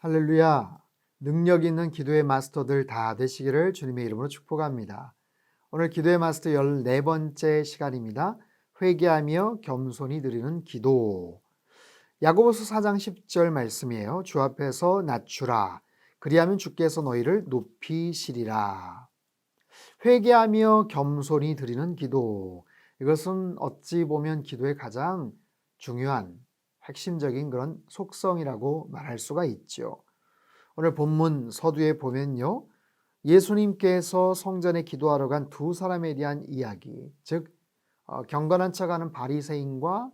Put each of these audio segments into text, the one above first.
할렐루야. 능력 있는 기도의 마스터들 다 되시기를 주님의 이름으로 축복합니다. 오늘 기도의 마스터 14번째 시간입니다. 회개하며 겸손히 드리는 기도. 야고보서 4장 10절 말씀이에요. 주 앞에서 낮추라. 그리하면 주께서 너희를 높이시리라. 회개하며 겸손히 드리는 기도. 이것은 어찌 보면 기도의 가장 중요한 핵심적인 그런 속성이라고 말할 수가 있죠. 오늘 본문 서두에 보면요, 예수님께서 성전에 기도하러 간 두 사람에 대한 이야기, 즉 경건한 척하는 바리새인과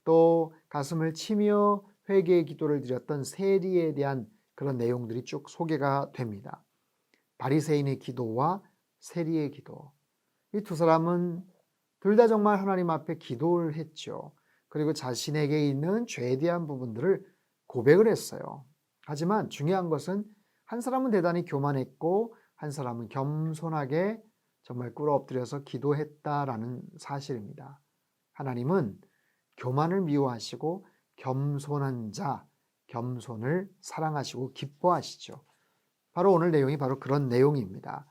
또 가슴을 치며 회개의 기도를 드렸던 세리에 대한 그런 내용들이 쭉 소개가 됩니다. 바리새인의 기도와 세리의 기도, 이 두 사람은 둘 다 정말 하나님 앞에 기도를 했죠. 그리고 자신에게 있는 죄에 대한 부분들을 고백을 했어요. 하지만 중요한 것은 한 사람은 대단히 교만했고 한 사람은 겸손하게 정말 꿇어 엎드려서 기도했다라는 사실입니다. 하나님은 교만을 미워하시고 겸손한 자, 겸손을 사랑하시고 기뻐하시죠. 바로 오늘 내용이 바로 그런 내용입니다.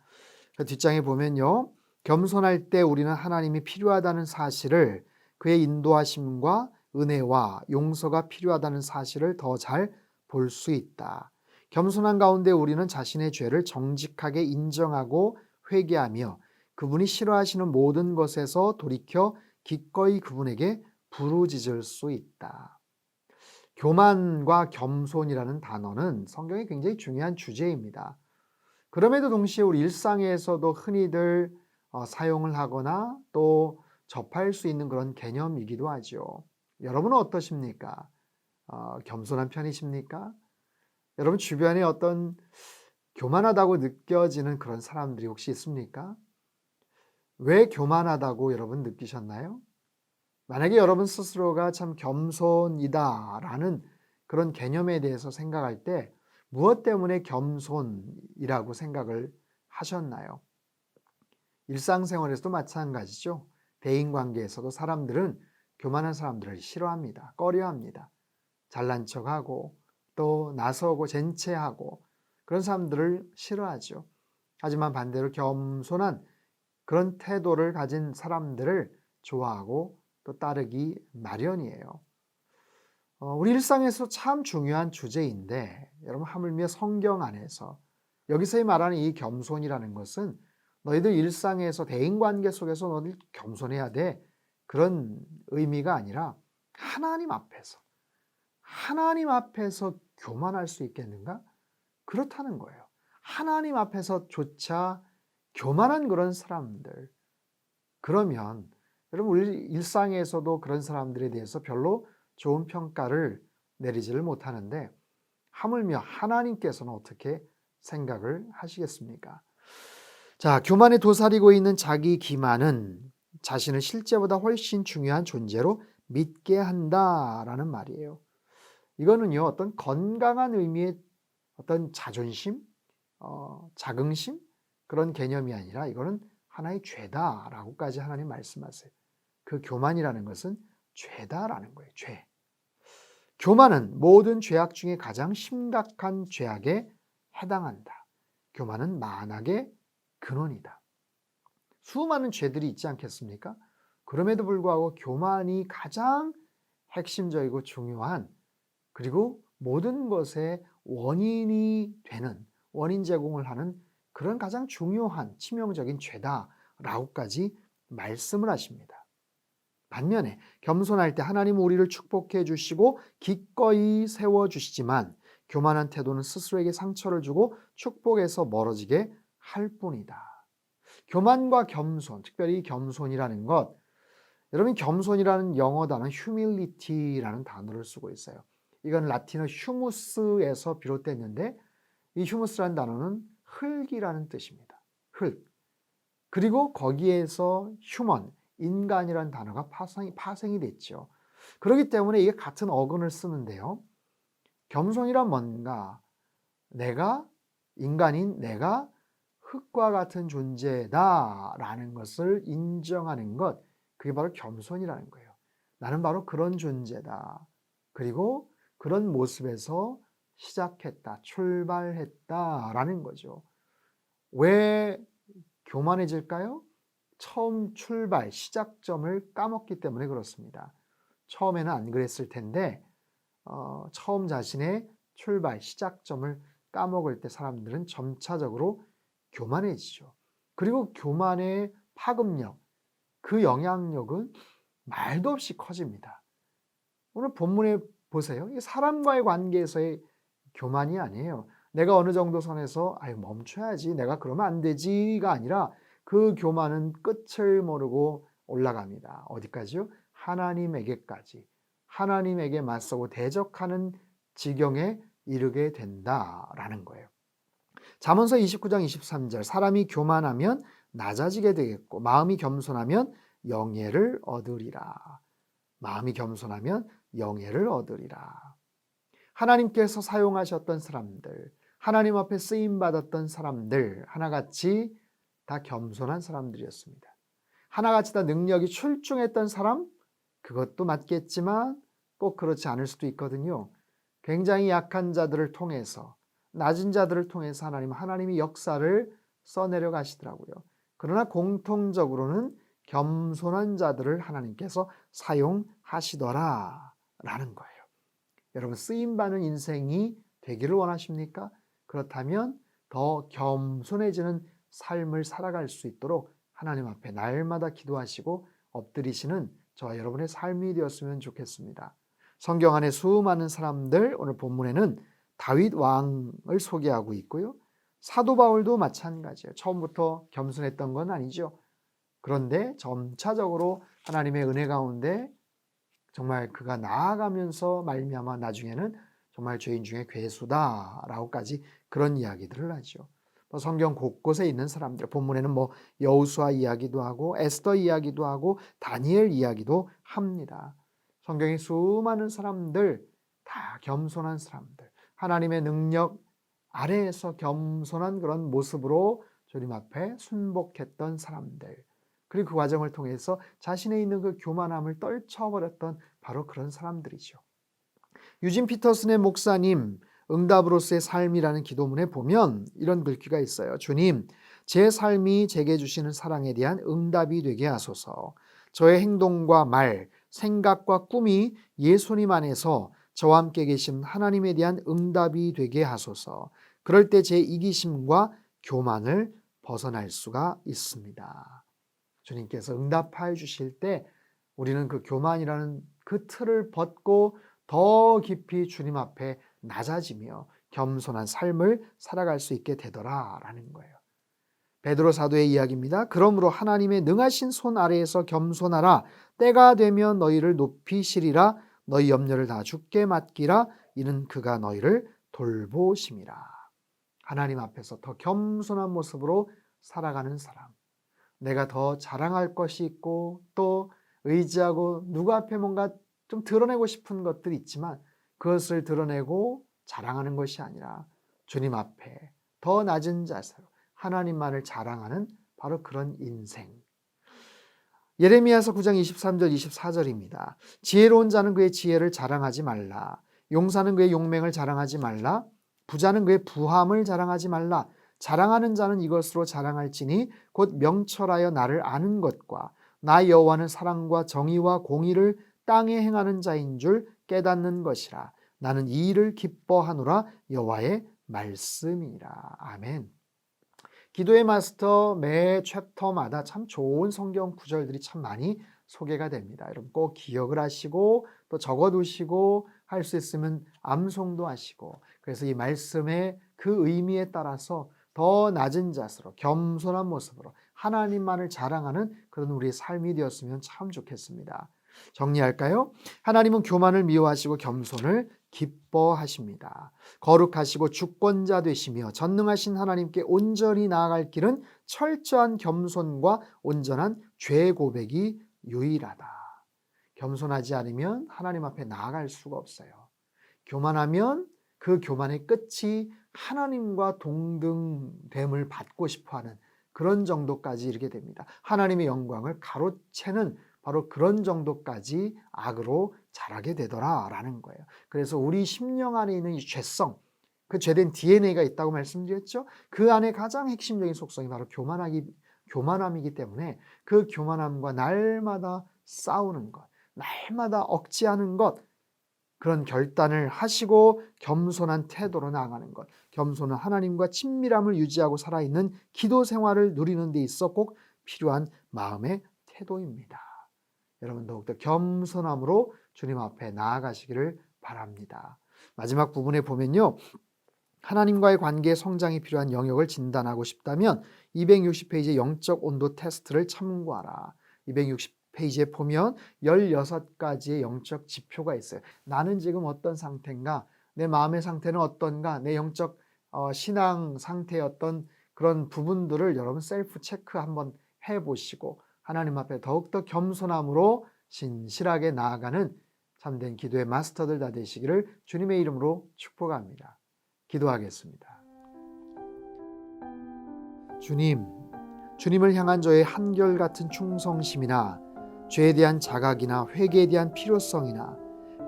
그 뒷장에 보면요, 겸손할 때 우리는 하나님이 필요하다는 사실을, 그의 인도하심과 은혜와 용서가 필요하다는 사실을 더 잘 볼 수 있다. 겸손한 가운데 우리는 자신의 죄를 정직하게 인정하고 회개하며 그분이 싫어하시는 모든 것에서 돌이켜 기꺼이 그분에게 부르짖을 수 있다. 교만과 겸손이라는 단어는 성경에 굉장히 중요한 주제입니다. 그럼에도 동시에 우리 일상에서도 흔히들 사용을 하거나 또 접할 수 있는 그런 개념이기도 하죠. 여러분은 어떠십니까? 겸손한 편이십니까? 여러분 주변에 어떤 교만하다고 느껴지는 그런 사람들이 혹시 있습니까? 왜 교만하다고 여러분 느끼셨나요? 만약에 여러분 스스로가 참 겸손이다라는 그런 개념에 대해서 생각할 때 무엇 때문에 겸손이라고 생각을 하셨나요? 일상생활에서도 마찬가지죠. 대인관계에서도 사람들은 교만한 사람들을 싫어합니다. 꺼려합니다. 잘난 척하고 또 나서고 젠체하고 그런 사람들을 싫어하죠. 하지만 반대로 겸손한 그런 태도를 가진 사람들을 좋아하고 또 따르기 마련이에요. 우리 일상에서 참 중요한 주제인데 여러분 하물며 성경 안에서 여기서 말하는 이 겸손이라는 것은 너희들 일상에서 대인관계 속에서 너희들 겸손해야 돼 그런 의미가 아니라 하나님 앞에서 교만할 수 있겠는가? 그렇다는 거예요. 하나님 앞에서조차 교만한 그런 사람들, 그러면 여러분 우리 일상에서도 그런 사람들에 대해서 별로 좋은 평가를 내리지를 못하는데 하물며 하나님께서는 어떻게 생각을 하시겠습니까? 자, 교만에 도사리고 있는 자기 기만은 자신을 실제보다 훨씬 중요한 존재로 믿게 한다라는 말이에요. 이거는요, 어떤 건강한 의미의 어떤 자존심, 자긍심 그런 개념이 아니라 이거는 하나의 죄다라고까지 하나님 말씀하세요. 그 교만이라는 것은 죄다라는 거예요. 죄. 교만은 모든 죄악 중에 가장 심각한 죄악에 해당한다. 교만은 만악의 근원이다. 수많은 죄들이 있지 않겠습니까? 그럼에도 불구하고 교만이 가장 핵심적이고 중요한, 그리고 모든 것의 원인이 되는, 원인 제공을 하는 그런 가장 중요한 치명적인 죄다라고까지 말씀을 하십니다. 반면에 겸손할 때 하나님은 우리를 축복해 주시고 기꺼이 세워주시지만 교만한 태도는 스스로에게 상처를 주고 축복에서 멀어지게 할 뿐이다. 교만과 겸손, 특별히 겸손이라는 것, 여러분 겸손이라는 영어 단어 humility라는 단어를 쓰고 있어요. 이건 라틴어 휴무스에서 비롯됐는데 이 휴무스라는 단어는 흙이라는 뜻입니다. 흙. 그리고 거기에서 휴먼, 인간이라는 단어가 파생이 됐죠. 그렇기 때문에 이게 같은 어근을 쓰는데요. 겸손이란 뭔가 인간인 내가 흙과 같은 존재다라는 것을 인정하는 것, 그게 바로 겸손이라는 거예요. 나는 바로 그런 존재다. 그리고 그런 모습에서 시작했다, 출발했다라는 거죠. 왜 교만해질까요? 처음 출발, 시작점을 까먹기 때문에 그렇습니다. 처음에는 안 그랬을 텐데 처음 자신의 출발, 시작점을 까먹을 때 사람들은 점차적으로 교만해지죠. 그리고 교만의 파급력, 그 영향력은 말도 없이 커집니다. 오늘 본문에 보세요. 이 사람과의 관계에서의 교만이 아니에요. 내가 어느 정도 선에서 아유 멈춰야지, 내가 그러면 안 되지가 아니라 그 교만은 끝을 모르고 올라갑니다. 어디까지요? 하나님에게까지. 하나님에게 맞서고 대적하는 지경에 이르게 된다라는 거예요. 잠언서 29장 23절 사람이 교만하면 낮아지게 되겠고 마음이 겸손하면 영예를 얻으리라. 마음이 겸손하면 영예를 얻으리라. 하나님께서 사용하셨던 사람들, 하나님 앞에 쓰임받았던 사람들 하나같이 다 겸손한 사람들이었습니다. 하나같이 다 능력이 출중했던 사람, 그것도 맞겠지만 꼭 그렇지 않을 수도 있거든요. 굉장히 약한 자들을 통해서, 낮은 자들을 통해서 하나님이 역사를 써내려 가시더라고요. 그러나 공통적으로는 겸손한 자들을 하나님께서 사용하시더라 라는 거예요. 여러분 쓰임받는 인생이 되기를 원하십니까? 그렇다면 더 겸손해지는 삶을 살아갈 수 있도록 하나님 앞에 날마다 기도하시고 엎드리시는 저와 여러분의 삶이 되었으면 좋겠습니다. 성경 안에 수많은 사람들, 오늘 본문에는 다윗 왕을 소개하고 있고요. 사도 바울도 마찬가지예요. 처음부터 겸손했던 건 아니죠. 그런데 점차적으로 하나님의 은혜 가운데 정말 그가 나아가면서 말미암아 나중에는 정말 죄인 중에 괴수다라고까지 그런 이야기들을 하죠. 성경 곳곳에 있는 사람들, 본문에는 여호수아 이야기도 하고 에스더 이야기도 하고 다니엘 이야기도 합니다. 성경의 수많은 사람들 다 겸손한 사람들, 하나님의 능력 아래에서 겸손한 그런 모습으로 주님 앞에 순복했던 사람들, 그리고 그 과정을 통해서 자신에 있는 그 교만함을 떨쳐버렸던 바로 그런 사람들이죠. 유진 피터슨의 목사님 응답으로서의 삶이라는 기도문에 보면 이런 글귀가 있어요. 주님, 제 삶이 제게 주시는 사랑에 대한 응답이 되게 하소서. 저의 행동과 말, 생각과 꿈이 예수님 안에서 저와 함께 계신 하나님에 대한 응답이 되게 하소서. 그럴 때 제 이기심과 교만을 벗어날 수가 있습니다. 주님께서 응답하여 주실 때 우리는 그 교만이라는 그 틀을 벗고 더 깊이 주님 앞에 낮아지며 겸손한 삶을 살아갈 수 있게 되더라라는 거예요. 베드로 사도의 이야기입니다. 그러므로 하나님의 능하신 손 아래에서 겸손하라. 때가 되면 너희를 높이시리라. 너희 염려를 다 주께 맡기라. 이는 그가 너희를 돌보심이라. 하나님 앞에서 더 겸손한 모습으로 살아가는 사람. 내가 더 자랑할 것이 있고 또 의지하고 누구 앞에 뭔가 좀 드러내고 싶은 것들이 있지만 그것을 드러내고 자랑하는 것이 아니라 주님 앞에 더 낮은 자세로 하나님만을 자랑하는 바로 그런 인생. 예레미야서 9장 23절 24절입니다. 지혜로운 자는 그의 지혜를 자랑하지 말라. 용사는 그의 용맹을 자랑하지 말라. 부자는 그의 부함을 자랑하지 말라. 자랑하는 자는 이것으로 자랑할지니 곧 명철하여 나를 아는 것과 나 여호와는 사랑과 정의와 공의를 땅에 행하는 자인 줄 깨닫는 것이라. 나는 이 일을 기뻐하노라. 여호와의 말씀이라. 아멘. 기도의 마스터 매 챕터마다 참 좋은 성경 구절들이 참 많이 소개가 됩니다. 여러분 꼭 기억을 하시고 또 적어두시고 할 수 있으면 암송도 하시고, 그래서 이 말씀의 그 의미에 따라서 더 낮은 자세로 겸손한 모습으로 하나님만을 자랑하는 그런 우리의 삶이 되었으면 참 좋겠습니다. 정리할까요? 하나님은 교만을 미워하시고 겸손을 기뻐하십니다. 거룩하시고 주권자 되시며 전능하신 하나님께 온전히 나아갈 길은 철저한 겸손과 온전한 죄 고백이 유일하다. 겸손하지 않으면 하나님 앞에 나아갈 수가 없어요. 교만하면 그 교만의 끝이 하나님과 동등됨을 받고 싶어하는 그런 정도까지 이르게 됩니다. 하나님의 영광을 가로채는 바로 그런 정도까지 악으로 자라게 되더라라는 거예요. 그래서 우리 심령 안에 있는 이 죄성, 그 죄된 DNA가 있다고 말씀드렸죠. 그 안에 가장 핵심적인 속성이 바로 교만함이기 때문에 그 교만함과 날마다 싸우는 것, 날마다 억제하는 것, 그런 결단을 하시고 겸손한 태도로 나아가는 것, 겸손은 하나님과 친밀함을 유지하고 살아있는 기도 생활을 누리는 데 있어 꼭 필요한 마음의 태도입니다. 여러분 더욱더 겸손함으로 주님 앞에 나아가시기를 바랍니다. 마지막 부분에 보면요, 하나님과의 관계의 성장이 필요한 영역을 진단하고 싶다면 260페이지의 영적 온도 테스트를 참고하라. 260페이지에 보면 16가지의 영적 지표가 있어요. 나는 지금 어떤 상태인가? 내 마음의 상태는 어떤가? 내 영적 신앙 상태의 어떤 그런 부분들을 여러분 셀프 체크 한번 해보시고 하나님 앞에 더욱더 겸손함으로 신실하게 나아가는 참된 기도의 마스터들 다 되시기를 주님의 이름으로 축복합니다. 기도하겠습니다. 주님을 향한 저의 한결같은 충성심이나 죄에 대한 자각이나 회개에 대한 필요성이나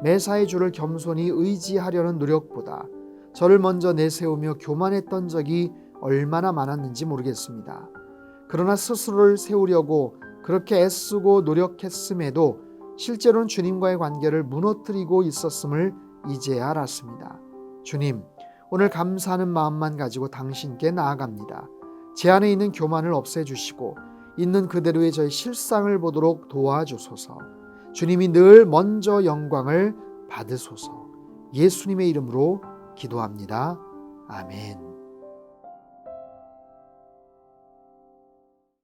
매사에 주를 겸손히 의지하려는 노력보다 저를 먼저 내세우며 교만했던 적이 얼마나 많았는지 모르겠습니다. 그러나 스스로를 세우려고 그렇게 애쓰고 노력했음에도 실제로는 주님과의 관계를 무너뜨리고 있었음을 이제야 알았습니다. 주님, 오늘 감사하는 마음만 가지고 당신께 나아갑니다. 제 안에 있는 교만을 없애주시고 있는 그대로의 저의 실상을 보도록 도와주소서. 주님이 늘 먼저 영광을 받으소서. 예수님의 이름으로 기도합니다. 아멘.